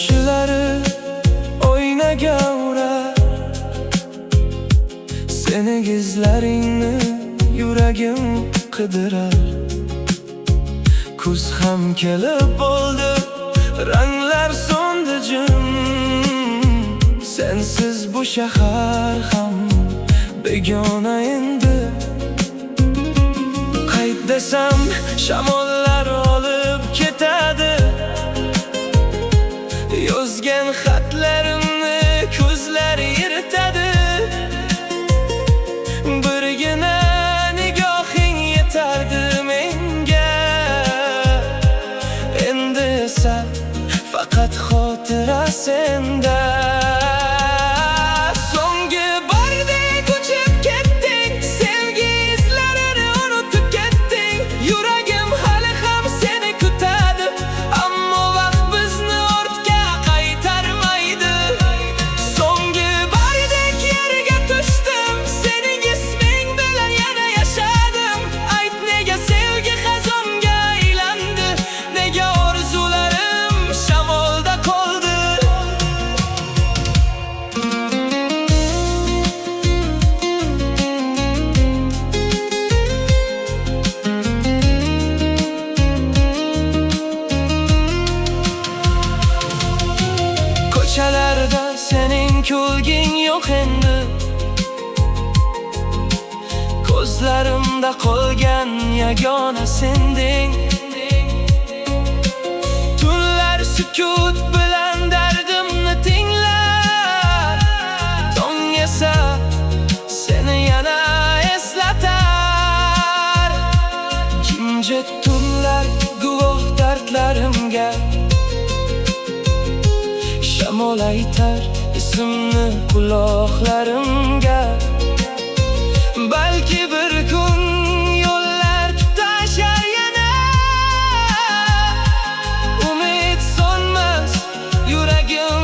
tomchilari o'ynagavrar. Sening izlaringni yuragim qidirar. Kuz ham kelib bo'ldi, ranglar so'ndi jim. Sensiz bu shahar ham begona endi. Qayt desam shamollar olib ketadi. Yozgan xatlarimni ko'zlar yirtadi. Birgina nigohing yetardi menga. Endi esa faqat xotira senda. So'nggi bordek uchib ketding, sevgi izlarini unutib ketding. Yuragim hali ham seni kutadi, ammo vaqt bizni ortga qaytarmaydi. So'nggi bordek yerga tushdim, sening isming bilan yana yashadim. Ayt, nega sevgi xazonga aylandi, nega orzularim shamolda qoldi. Ko'chalarda sening kulging yo'q endi. Ko'zlarimda qolgan yagona sending. Tunlar sukut bilan dardimni tinglar. Tong esa seni yana eslatar. Jimjit tunlar guvoh dardlarimga. Shamol aytar ismni quloqlarimga. Balki bir kun yo'llar tutashar yana. Umid so'nmas, yuragim